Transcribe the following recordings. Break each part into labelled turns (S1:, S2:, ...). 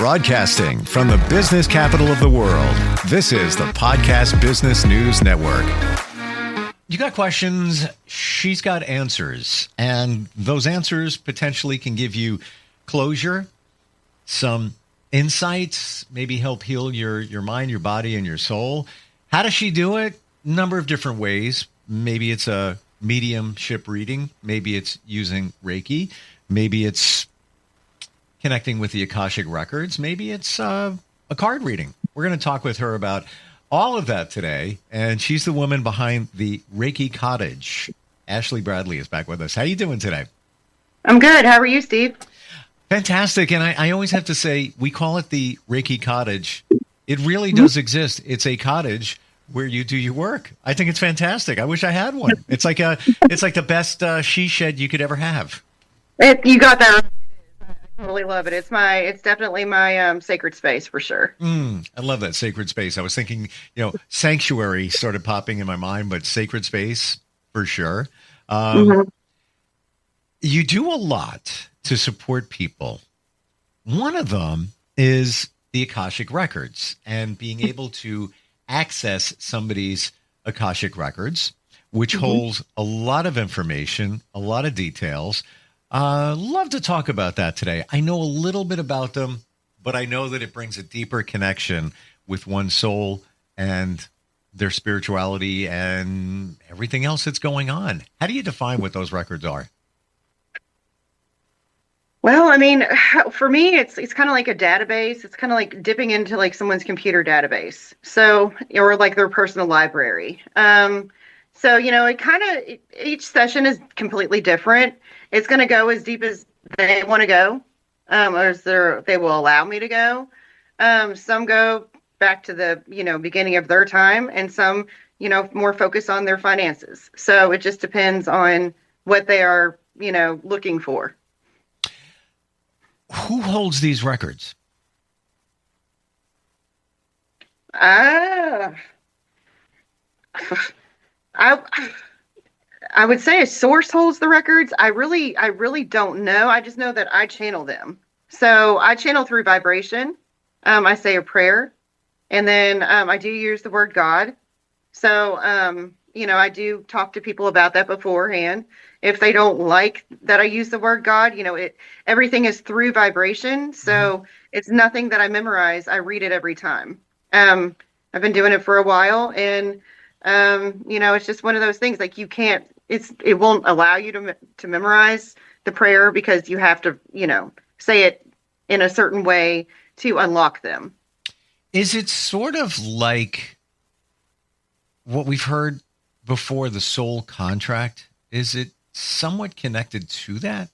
S1: Broadcasting from the business capital of the world, this is the Podcast Business News Network. You got questions, she's got answers, and those answers potentially can give you closure, some insights, maybe help heal your mind, your body, and your soul. How does she do it? Number of different ways. Maybe it's a mediumship reading. Maybe it's using Reiki. Maybe it's connecting with the Akashic Records. Maybe it's a card reading. We're going to talk with her about all of that today, and she's the woman behind the Reiki Cottage. Ashlie Bradley is back with us. How you doing today?
S2: I'm good. How are you, Steve?
S1: Fantastic. And I always have to say, we call it the Reiki Cottage. It really does exist. It's a cottage where you do your work. I think it's fantastic. I wish I had one. It's like the best she shed you could ever have.
S2: You got that. I totally love it. It's definitely my sacred space for sure.
S1: I love that sacred space. I was thinking, sanctuary started popping in my mind, but sacred space for sure. You do a lot to support people. One of them is the Akashic Records and being able to access somebody's Akashic Records, which holds a lot of information, a lot of details. Love to talk about that today. I know a little bit about them, but I know that it brings a deeper connection with one's soul and their spirituality and everything else that's going on. How do you define what those records are?
S2: Well, I mean, for me, it's kind of like a database. It's kind of like dipping into like someone's computer database. So, or like their personal library. Each session is completely different. It's going to go as deep as they want to go, or as they will allow me to go. Some go back to the, beginning of their time, and some, more focus on their finances. So it just depends on what they are, looking for.
S1: Who holds these records?
S2: I would say a source holds the records. I really don't know. I just know that I channel them. So I channel through vibration. I say a prayer, and then I do use the word God. So I do talk to people about that beforehand. If they don't like that I use the word God, everything is through vibration. So it's nothing that I memorize. I read it every time. I've been doing it for a while, and it's just one of those things. Like it won't allow you to memorize the prayer because you have to, say it in a certain way to unlock them.
S1: Is it sort of like what we've heard before, the soul contract? Is it somewhat connected to that?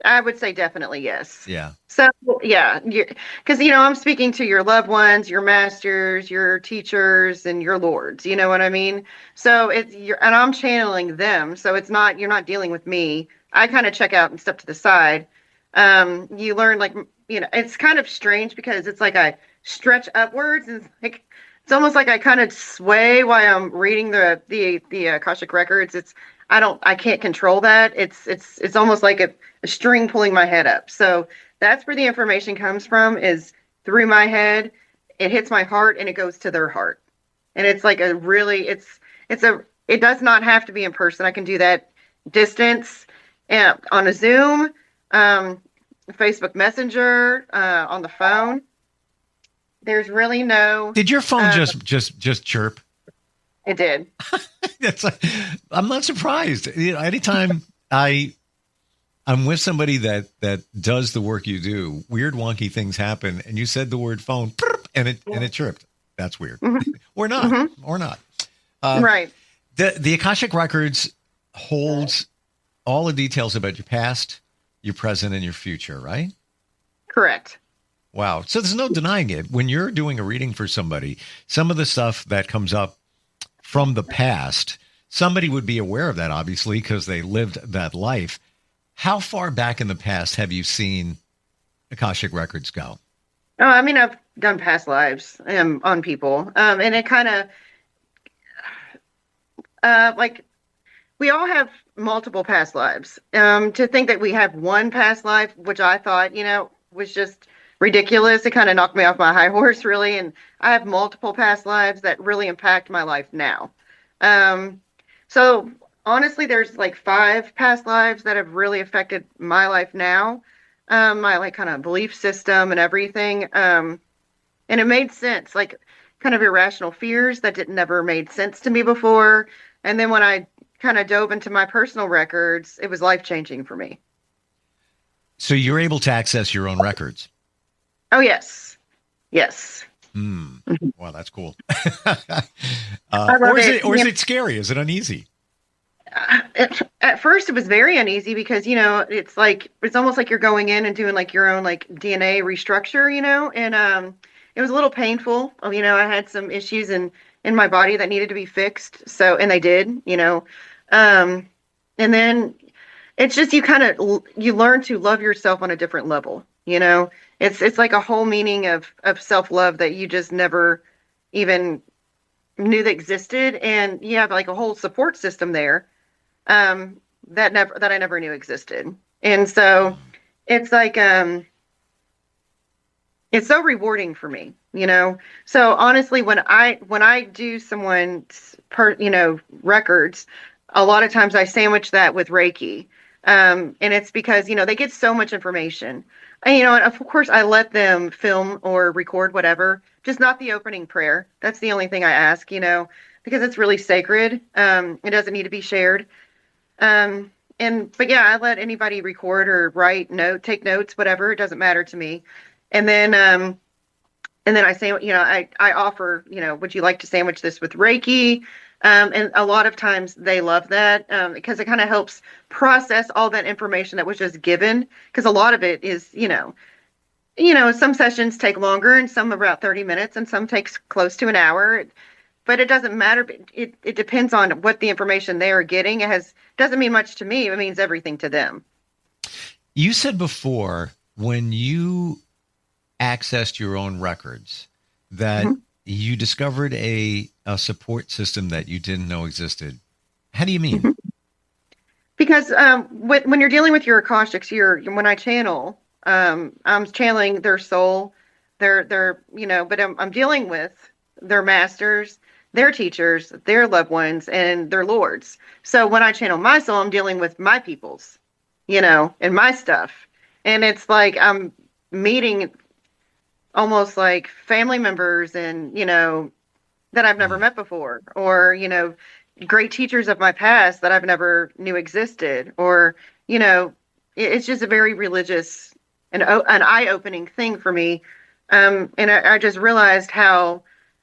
S2: I would say definitely yes.
S1: Yeah.
S2: So, yeah, because, I'm speaking to your loved ones, your masters, your teachers, and your lords, you know what I mean? So and I'm channeling them. So you're not dealing with me. I kind of check out and step to the side. You learn it's kind of strange because it's like I stretch upwards, and it's almost like I kind of sway while I'm reading the Akashic Records. I can't control that. It's almost like a string pulling my head up. So that's where the information comes from, is through my head. It hits my heart and it goes to their heart. And it's like it does not have to be in person. I can do that distance on a Zoom, Facebook Messenger, on the phone. There's really no.
S1: Did your phone just chirp?
S2: It did.
S1: I'm not surprised. Anytime I'm with somebody that does the work you do, weird wonky things happen, and you said the word phone, and it chirped. That's weird. Or not. Or not.
S2: Right.
S1: The Akashic Records holds all the details about your past, your present, and your future, right?
S2: Correct.
S1: Wow. So there's no denying it. When you're doing a reading for somebody, some of the stuff that comes up from the past, somebody would be aware of that, obviously, because they lived that life. How far back in the past have you seen Akashic Records go?
S2: Oh, I mean, I've done past lives on people. And it kind of, we all have multiple past lives. To think that we have one past life, which I thought, was just ridiculous. It kind of knocked me off my high horse, really. And I have multiple past lives that really impact my life now. So honestly, there's like 5 past lives that have really affected my life now. My like kind of belief system and everything. And it made sense, like kind of irrational fears that didn't never made sense to me before. And then when I kind of dove into my personal records, it was life changing for me.
S1: So you're able to access your own records.
S2: Oh, yes. Yes.
S1: Wow, that's cool. Or is it scary? Is it uneasy?
S2: At first, it was very uneasy because, it's like, it's almost like you're going in and doing like your own like DNA restructure, and it was a little painful. I had some issues in my body that needed to be fixed. So, and they did, and then it's just, you learn to love yourself on a different level, it's like a whole meaning of self-love that you just never even knew that existed. And you have like a whole support system there, that I never knew existed. And so it's like, it's so rewarding for me, So honestly, when I do someone's records, a lot of times I sandwich that with Reiki. And it's because, they get so much information. And, and of course I let them film or record whatever, just not the opening prayer. That's the only thing I ask, because it's really sacred. It doesn't need to be shared. But yeah, I let anybody record or take notes, whatever. It doesn't matter to me. And then I say, I offer, would you like to sandwich this with Reiki? And a lot of times they love that, because it kind of helps process all that information that was just given. Because a lot of it is, some sessions take longer and some about 30 minutes and some takes close to an hour. But it doesn't matter. It depends on what the information they are getting. Doesn't mean much to me. It means everything to them.
S1: You said before, when you accessed your own records, that you discovered a support system that you didn't know existed. How do you mean?
S2: Because when you're dealing with your Akashics, when I channel, I'm channeling their soul, their but I'm dealing with their masters, their teachers, their loved ones, and their lords. So when I channel my soul, I'm dealing with my peoples, and my stuff. And it's like I'm meeting almost like family members and, that I've never met before, or, great teachers of my past that I've never knew existed, or, it's just a very religious and an eye-opening thing for me. And I just realized how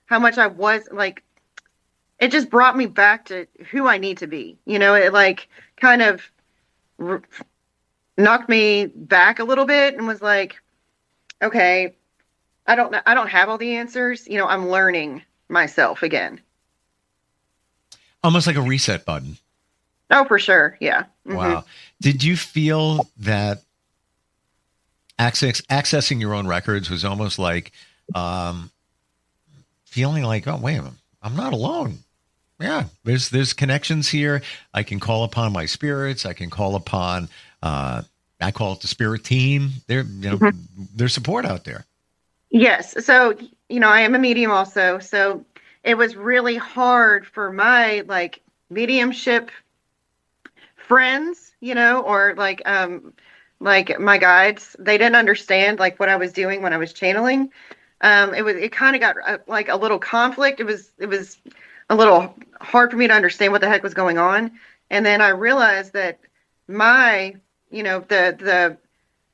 S2: much I was like, it just brought me back to who I need to be. It like kind of knocked me back a little bit and was like, okay, I don't have all the answers. I'm learning myself again.
S1: Almost like a reset button.
S2: Oh, for sure. Yeah. Mm-hmm.
S1: Wow. Did you feel that accessing your own records was almost like feeling like, oh, wait a minute, I'm not alone. Yeah, there's connections here. I can call upon my spirits. I can call upon, I call it the spirit team. There's support out there.
S2: Yes. So, I am a medium also. So it was really hard for my like mediumship friends, or like my guides. They didn't understand like what I was doing when I was channeling. It kind of got like a little conflict. It was a little hard for me to understand what the heck was going on. And then I realized that my, the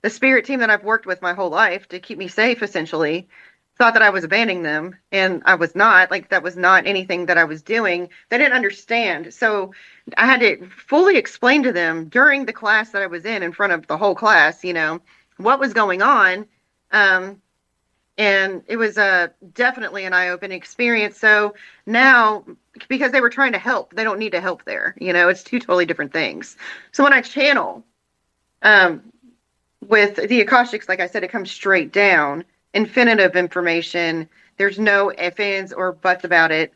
S2: spirit team that I've worked with my whole life to keep me safe, essentially, thought that I was abandoning them. And I was not. Like, that was not anything that I was doing. They didn't understand. So I had to fully explain to them during the class that I was in front of the whole class, what was going on. And it was definitely an eye-opening experience. So now, because they were trying to help, they don't need to help there. It's two totally different things. So when I channel, with the Akashics, like I said, it comes straight down, infinitive information. There's no ifs, ands, or buts about it.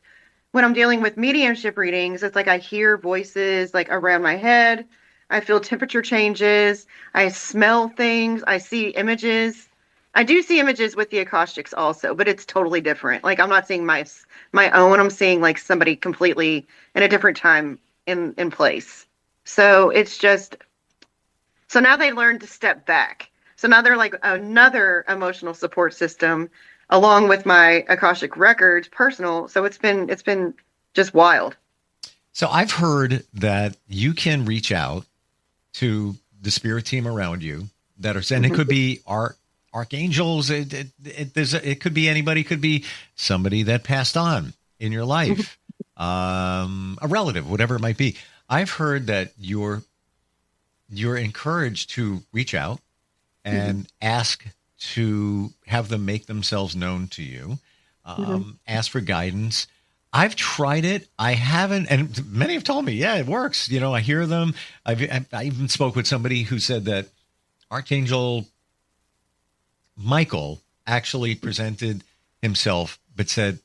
S2: When I'm dealing with mediumship readings, it's like I hear voices like around my head. I feel temperature changes. I smell things. I see images. I do see images with the Akashics also, but it's totally different. Like I'm not seeing my own. I'm seeing like somebody completely in a different time in place. So it's just so now they learn to step back. So now they're like another emotional support system along with my Akashic records, personal. So it's been just wild.
S1: So I've heard that you can reach out to the spirit team around you that are, and it could be archangels. It could be anybody. It could be somebody that passed on in your life, a relative, whatever it might be. I've heard that you're encouraged to reach out and ask to have them make themselves known to you, ask for guidance. I've tried it. I haven't, and many have told me, yeah, it works. You know, I hear them. I even spoke with somebody who said that Archangel Michael actually presented himself, but said,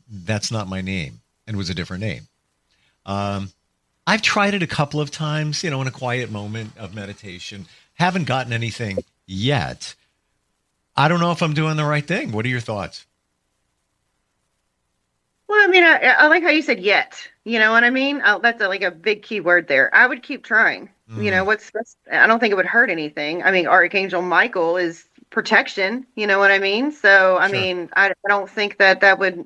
S1: that's not my name, and was a different name. I've tried it a couple of times, you know, in a quiet moment of meditation. Haven't gotten anything yet. I don't know if I'm doing the right thing. What are your thoughts?
S2: Well, I mean, I like how you said yet. You know what I mean? That's like a big key word there. I would keep trying. You know, I don't think it would hurt anything. I mean, Archangel Michael is protection. You know what I mean? So, I mean, I don't think that would,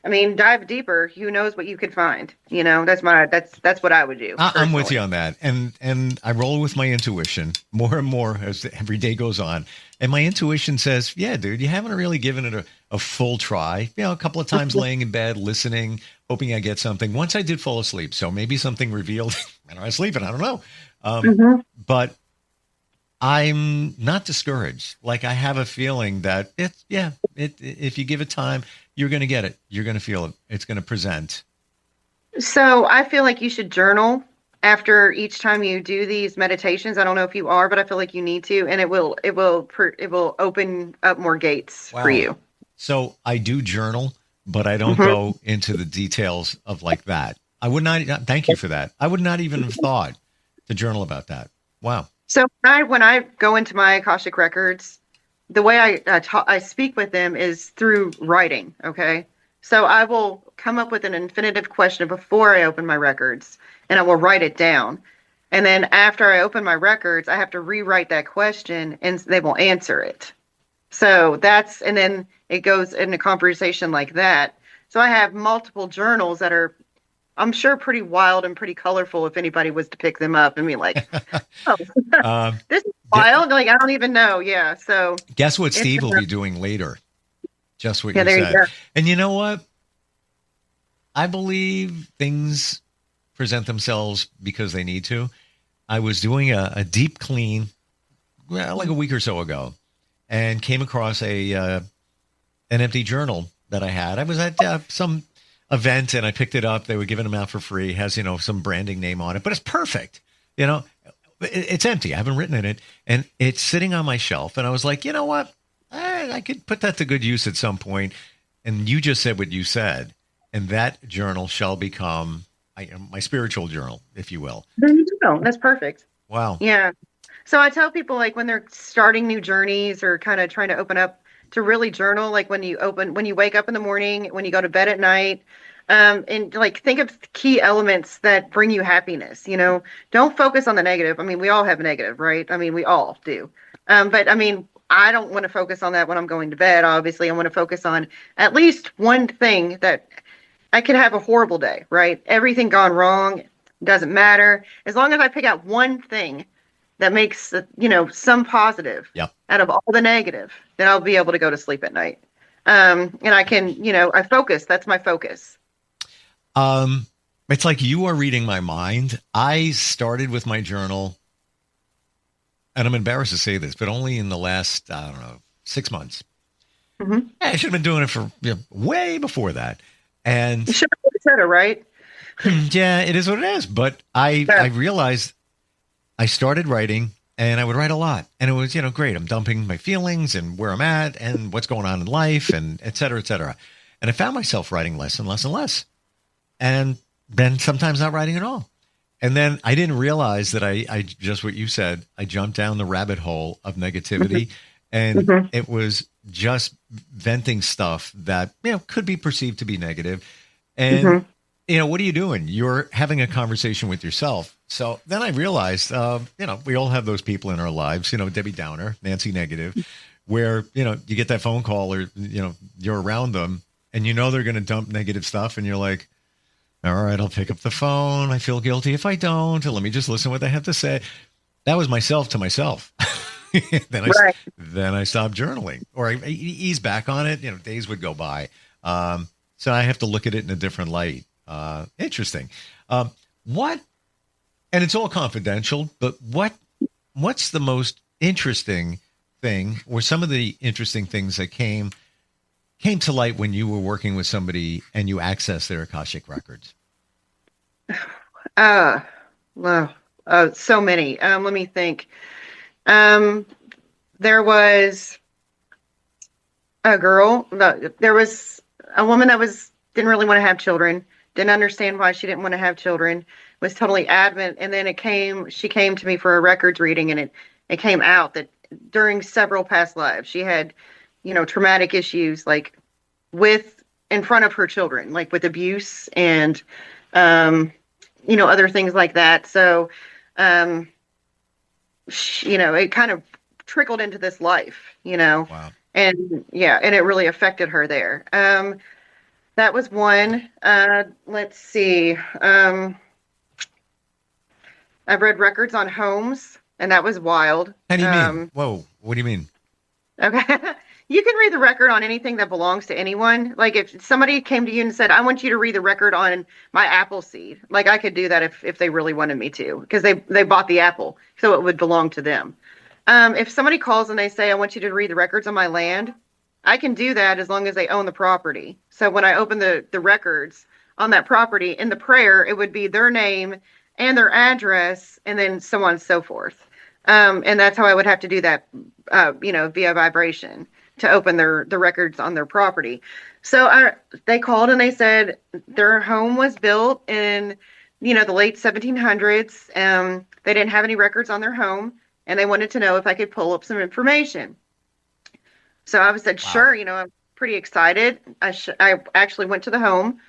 S2: I mean, dive deeper. Who knows what you could find? You know, that's what I would do.
S1: I'm with you on that. And I roll with my intuition more and more as every day goes on. And my intuition says, yeah, dude, you haven't really given it a full try. You know, a couple of times laying in bed, listening, hoping I get something. Once I did fall asleep. So maybe something revealed when I was sleeping. I don't know. But I'm not discouraged. Like I have a feeling that if you give it time, you're going to get it. You're going to feel it. It's going to present.
S2: So I feel like you should journal after each time you do these meditations. I don't know if you are, but I feel like you need to, and it will open up more gates for you.
S1: So I do journal, but I don't go into the details of like that. I would not. Thank you for that. I would not even have thought to journal about that. Wow.
S2: So when I go into my Akashic records, the way I speak with them is through writing. Okay. So I will come up with an infinitive question before I open my records, and I will write it down. And then after I open my records, I have to rewrite that question, and they will answer it. So and then it goes in a conversation like that. So I have multiple journals that are, I'm sure, pretty wild and pretty colorful if anybody was to pick them up and be like, oh, this is wild. Like, I don't even know. Yeah. So
S1: guess what Steve will be doing later? Just what you
S2: there
S1: said.
S2: You go.
S1: And you know what? I believe things present themselves because they need to. I was doing a deep clean like a week or so ago and came across an empty journal that I had. I was at some event and I picked it up. They were giving them out for free. It has, you know, some branding name on it, but it's perfect. You know, it's empty. I haven't written in it, and it's sitting on my shelf. And I was like, you know what? I could put that to good use at some point. And you just said what you said. And that journal shall become my spiritual journal, if you will.
S2: There you go. That's perfect.
S1: Wow.
S2: Yeah. So I tell people, like, when they're starting new journeys or kind of trying to open up, to really journal, like when you wake up in the morning, when you go to bed at night, and like think of key elements that bring you happiness. You know, don't focus on the negative. I mean, we all have negative, right? I mean, we all do. But I mean, I don't want to focus on that when I'm going to bed. Obviously, I want to focus on at least one thing. That I could have a horrible day, right? Everything gone wrong, doesn't matter. As long as I pick out one thing that makes, you know, some positive out of all the negative, then I'll be able to go to sleep at night. And I can, you know, I focus. That's my focus.
S1: It's like you are reading my mind. I started with my journal, and I'm embarrassed to say this, but only in the last, 6 months. I should have been doing it for way before that. And
S2: you should have said it, right?
S1: Yeah, it is what it is. But I realized I started writing, and I would write a lot. And it was, great. I'm dumping my feelings and where I'm at and what's going on in life and et cetera, et cetera. And I found myself writing less and less and less. And then sometimes not writing at all. And then I didn't realize that I just what you said, I jumped down the rabbit hole of negativity And
S2: Mhm.
S1: it was just venting stuff that, could be perceived to be negative. And,
S2: Mhm.
S1: what are you doing? You're having a conversation with yourself. So then I realized, we all have those people in our lives, Debbie Downer, Nancy Negative, where, you get that phone call or, you're around them and they're going to dump negative stuff. And you're like, all right, I'll pick up the phone. I feel guilty if I don't. Let me just listen to what they have to say. That was myself to myself. then I
S2: Right.
S1: then I stopped journaling, or I ease back on it. Days would go by, so I have to look at it in a different light. Interesting. What? And it's all confidential. But what's the most interesting thing, or some of the interesting things that came to light when you were working with somebody and you accessed their Akashic records?
S2: Well, so many. Let me think. There was a girl. There was a woman that didn't really want to have children. Didn't understand why she didn't want to have children. Was totally adamant. And then she came to me for a records reading, and it came out that during several past lives she had, traumatic issues like in front of her children, like with abuse and, other things like that. So, it kind of trickled into this life,
S1: Wow.
S2: and it really affected her there. That was one. Let's see. I've read records on homes, and that was wild.
S1: How do you mean? Whoa. What do you mean?
S2: Okay. You can read the record on anything that belongs to anyone. Like if somebody came to you and said, I want you to read the record on my apple seed. Like I could do that if they really wanted me to, because they bought the apple. So it would belong to them. If somebody calls and they say, I want you to read the records on my land, I can do that as long as they own the property. So when I open the records on that property in the prayer, it would be their name and their address and then so on and so forth. And that's how I would have to do that, via vibration to open the records on their property. So they called and they said their home was built in, the late 1700s. They didn't have any records on their home, and they wanted to know if I could pull up some information. So I said,
S1: Wow.
S2: sure. I'm pretty excited. I actually went to the home,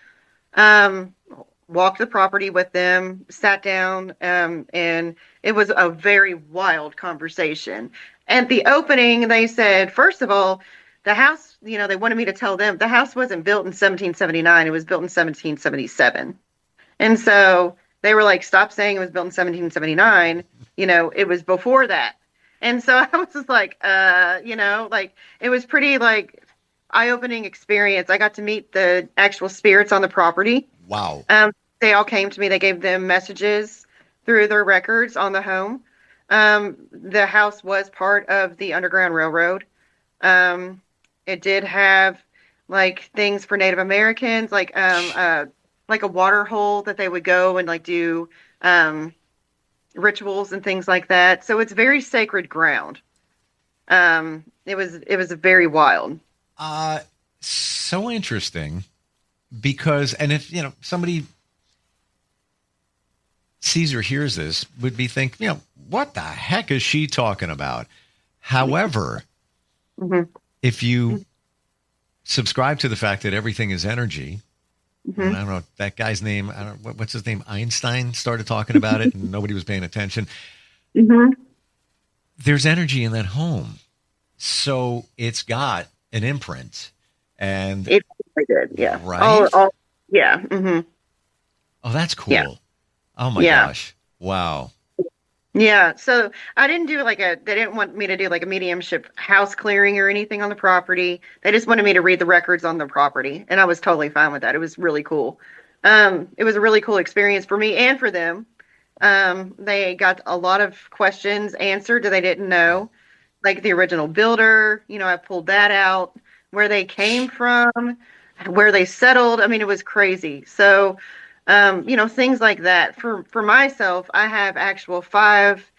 S2: walked the property with them, sat down, and it was a very wild conversation. At the opening, they said, first of all, the house, they wanted me to tell them the house wasn't built in 1779. It was built in 1777. And so they were like, stop saying it was built in 1779. It was before that. And so I was just like, it was pretty like eye-opening experience. I got to meet the actual spirits on the property.
S1: Wow.
S2: They all came to me. They gave them messages through their records on the home. The house was part of the Underground Railroad. It did have like things for Native Americans, like a water hole that they would go and like do rituals and things like that. So it's very sacred ground. It was very wild.
S1: So interesting, because, and if somebody sees or hears this, would be thinking, what the heck is she talking about? However,
S2: Mm-hmm.
S1: if you subscribe to the fact that everything is energy,
S2: Mm-hmm.
S1: and I don't know that guy's name, I don't what's his name, Einstein started talking about it and nobody was paying attention.
S2: Mm-hmm.
S1: There's energy in that home, so it's got an imprint, and
S2: It really did, yeah.
S1: Right?
S2: Yeah. Mm-hmm.
S1: Oh, that's cool.
S2: Yeah.
S1: Oh my
S2: Yeah.
S1: gosh. Wow.
S2: Yeah, so I didn't do they didn't want me to do like a mediumship house clearing or anything on the property. They just wanted me to read the records on the property, and I was totally fine with that. It was really cool. It was a really cool experience for me and for them. They got a lot of questions answered that they didn't know, like the original builder. I pulled that out, where they came from, where they settled. I mean, it was crazy. So, things like that. For myself, I have actual 5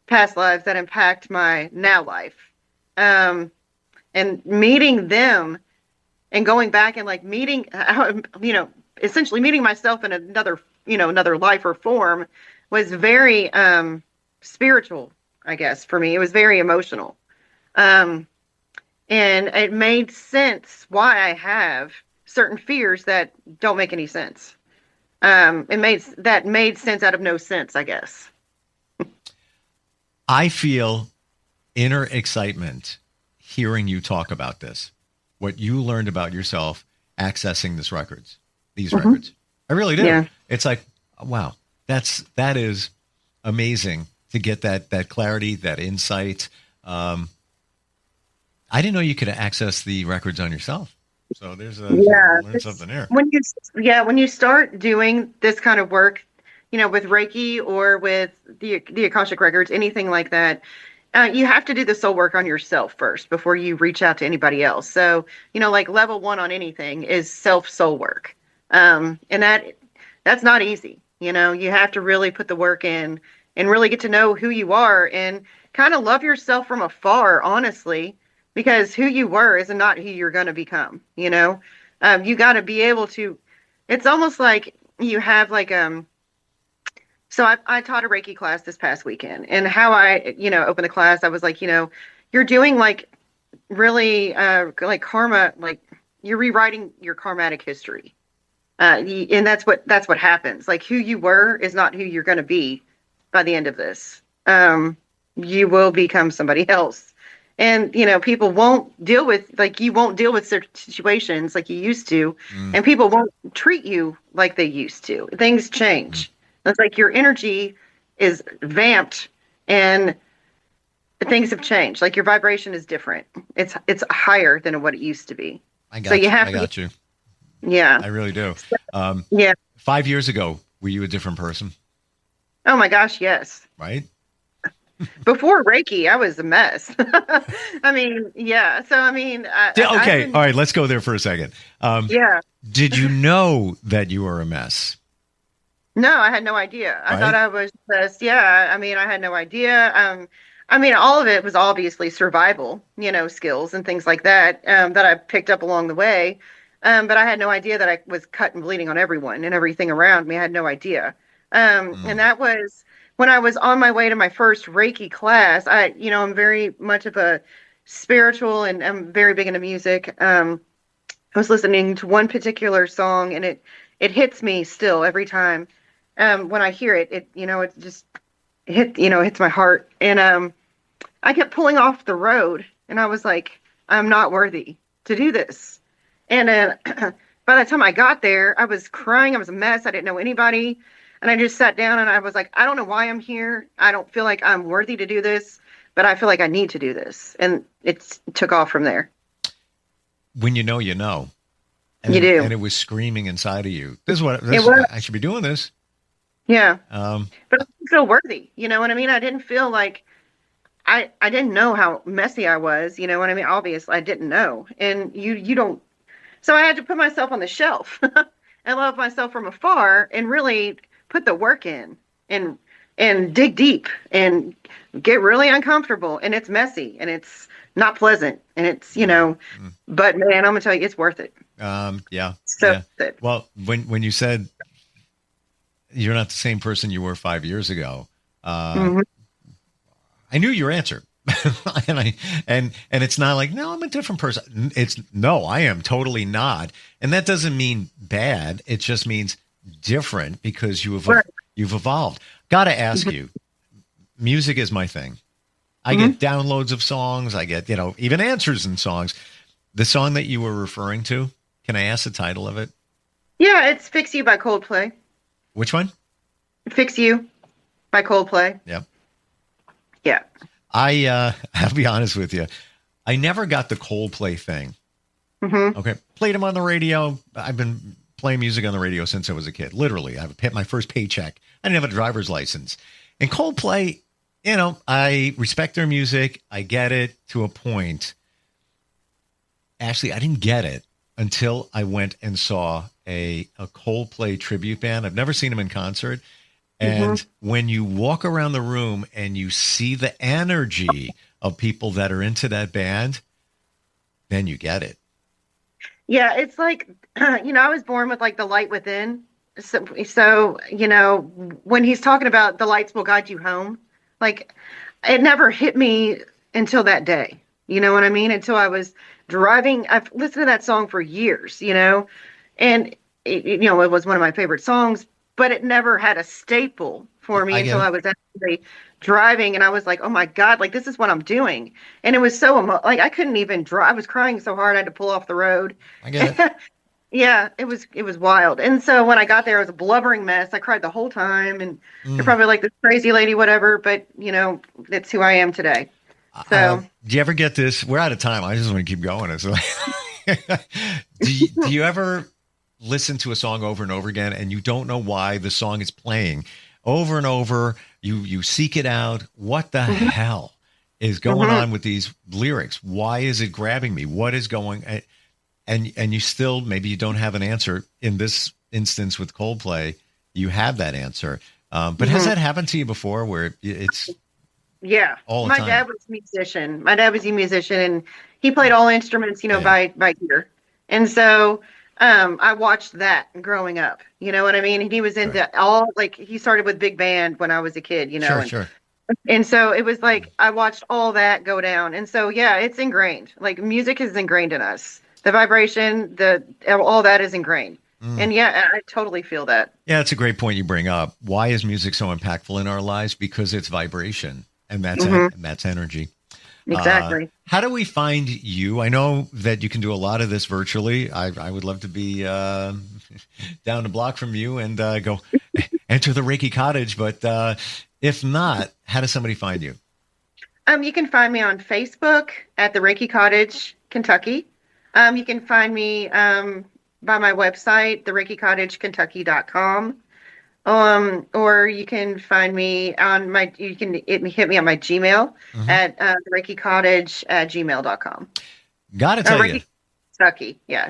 S2: past lives that impact my now life. And meeting them and going back and like meeting, essentially meeting myself in another life or form was very spiritual, I guess, for me. It was very emotional. And it made sense why I have certain fears that don't make any sense. It made sense out of no sense, I guess.
S1: I feel inner excitement hearing you talk about this, what you learned about yourself accessing these records. I really do.
S2: Yeah.
S1: It's like, wow, that is amazing to get that clarity, that insight. I didn't know you could access the records on yourself. So there's learn something there.
S2: When you start doing this kind of work, with Reiki or with the Akashic records, anything like that, you have to do the soul work on yourself first before you reach out to anybody else. So, like level 1 on anything is self soul work. And that's not easy. You have to really put the work in and really get to know who you are and kind of love yourself from afar, honestly, because who you were is not who you're going to become. You got to be able to, it's almost like you have like, so I taught a Reiki class this past weekend, and how I, opened the class, I was like, you're doing like really like karma, like you're rewriting your karmatic history. And that's what happens. Like who you were is not who you're going to be by the end of this. You will become somebody else. And, people won't deal with, like, you won't deal with certain situations like you used to, and people won't treat you like they used to. Things change. It's like your energy is vamped and things have changed. Like your vibration is different. It's higher than what it used to be.
S1: I got you.
S2: Yeah.
S1: I really do.
S2: Yeah.
S1: 5 years ago, were you a different person?
S2: Oh my gosh, yes.
S1: Right?
S2: Before Reiki, I was a mess. I mean, yeah. So, I mean,
S1: okay. All right. Let's go there for a second.
S2: Yeah.
S1: Did you know that you were a mess?
S2: No, I had no idea. I
S1: Right?
S2: thought I was just, yeah. I mean, I had no idea. I mean, all of it was obviously survival, skills and things like that, that I picked up along the way. But I had no idea that I was cut and bleeding on everyone and everything around me. I had no idea. And that was when I was on my way to my first Reiki class. I'm very much of a spiritual, and I'm very big into music. I was listening to one particular song, and it hits me still every time. When I hear it, it just hits my heart. And I kept pulling off the road, and I was like, I'm not worthy to do this. And by the time I got there, I was crying. I was a mess. I didn't know anybody. And I just sat down and I was like, I don't know why I'm here. I don't feel like I'm worthy to do this, but I feel like I need to do this. And it took off from there.
S1: When you know, you know.
S2: And you do.
S1: And it was screaming inside of you. I should be doing this.
S2: Yeah. But I feel worthy. You know what I mean? I didn't feel like I didn't know how messy I was. You know what I mean? Obviously, I didn't know. And you don't. So I had to put myself on the shelf and love myself from afar and really put the work in and dig deep and get really uncomfortable. And it's messy and it's not pleasant. And it's, but man, I'm going to tell you, it's worth it.
S1: Yeah.
S2: So
S1: yeah. Well, when you said you're not the same person you were 5 years ago, I knew your answer. and it's not like, no, I'm a different person. It's no, I am totally not. And that doesn't mean bad. It just means different because you've evolved. Got to ask you, music is my thing. I get downloads of songs. I get, even answers in songs. The song that you were referring to, can I ask the title of it?
S2: Yeah, it's Fix You by Coldplay.
S1: Which one?
S2: Fix You by Coldplay.
S1: Yep.
S2: Yeah.
S1: I'll be honest with you. I never got the Coldplay thing. Okay. Played them on the radio. I've been playing music on the radio since I was a kid. Literally, I've hit my first paycheck. I didn't have a driver's license. And Coldplay, I respect their music. I get it to a point. Actually, I didn't get it until I went and saw a Coldplay tribute band. I've never seen them in concert. And when you walk around the room and you see the energy of people that are into that band, then you get it.
S2: Yeah, it's like, I was born with like the light within. So, when he's talking about the lights will guide you home, like it never hit me until that day. You know what I mean? Until I was driving. I've listened to that song for years, and it was one of my favorite songs, but it never had a staple for me
S1: I get
S2: until
S1: it.
S2: I was actually driving, and I was like, oh my God, like this is what I'm doing. And it was so like I couldn't even drive. I was crying so hard I had to pull off the road.
S1: I get it.
S2: Yeah, it was wild. And so when I got there, it was a blubbering mess. I cried the whole time, and they're
S1: Mm.
S2: probably like this crazy lady, whatever. But that's who I am today. So
S1: Do you ever get this? We're out of time. I just want to keep going. It's like, do you ever listen to a song over and over again and you don't know why the song is playing over and over? You seek it out. What the hell is going on with these lyrics? Why is it grabbing me? What is going? And you still, maybe you don't have an answer. In this instance with Coldplay, you have that answer. But has that happened to you before where it's
S2: yeah,
S1: all the
S2: my
S1: time?
S2: dad was a musician. My dad was a musician, and he played all instruments,
S1: Yeah.
S2: by ear. And so I watched that growing up. You know what I mean? And he was into all, like, he started with big band when I was a kid,
S1: Sure,
S2: and,
S1: sure.
S2: and so it was like I watched all that go down. And so yeah, it's ingrained. Like music is ingrained in us. The vibration, all that is ingrained. And yeah, I totally feel that.
S1: Yeah, it's a great point you bring up. Why is music so impactful in our lives? Because it's vibration, and that's energy.
S2: Exactly.
S1: How do we find you? I know that you can do a lot of this virtually. I would love to be down the block from you and go enter the Reiki Cottage. But if not, how does somebody find you?
S2: You can find me on Facebook at the Reiki Cottage, Kentucky. You can find me by my website, thereikicottage.kentucky.com. Or you can find me on you can hit me on my Gmail at reikicottage@gmail.com.
S1: Gotta tell you.
S2: Reiki Kentucky. Yeah.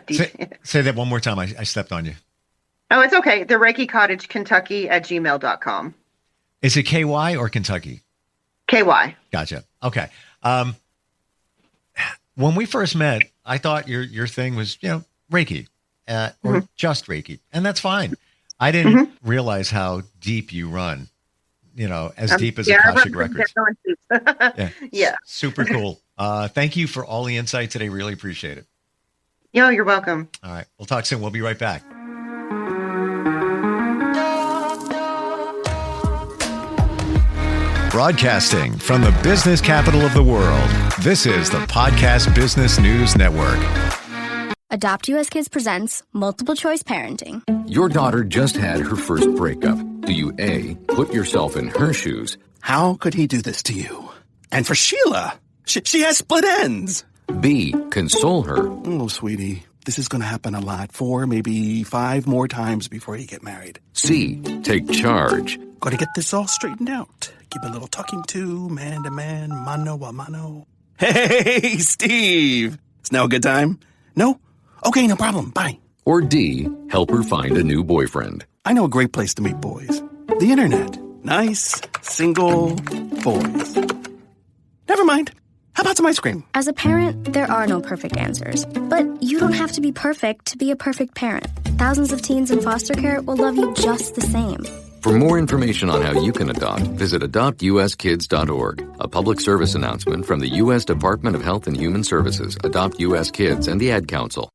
S1: Say that one more time. I stepped on you.
S2: Oh, it's okay. The Reiki Cottage Kentucky @gmail.com.
S1: Is it KY or Kentucky?
S2: KY.
S1: Gotcha. Okay. When we first met, I thought your thing was, Reiki or just Reiki. And that's fine. I didn't realize how deep you run, as deep as Akashic Records.
S2: Yeah.
S1: Super cool. Thank you for all the insight today. Really appreciate it.
S2: Yo, you're welcome.
S1: All right. We'll talk soon. We'll be right back. Broadcasting from the business capital of the world, this is the Podcast Business News Network.
S3: Adopt US Kids presents Multiple Choice Parenting.
S4: Your daughter just had her first breakup. Do you A, put yourself in her shoes?
S5: How could he do this to you? And for Sheila, she has split ends.
S4: B, console her?
S5: Oh, sweetie, this is going to happen a lot. 4, maybe 5 more times before you get married.
S4: C, take charge?
S5: Got to get this all straightened out. Give a little talking to, man to man, mano a mano. Hey, Steve! It's now a good time? No? Okay, no problem. Bye.
S4: Or D, help her find a new boyfriend?
S5: I know a great place to meet boys. The internet. Nice, single boys. Never mind. How about some ice cream?
S3: As a parent, there are no perfect answers. But you don't have to be perfect to be a perfect parent. Thousands of teens in foster care will love you just the same.
S4: For more information on how you can adopt, visit adoptuskids.org. A public service announcement from the U.S. Department of Health and Human Services, Adopt U.S. Kids, and the Ad Council.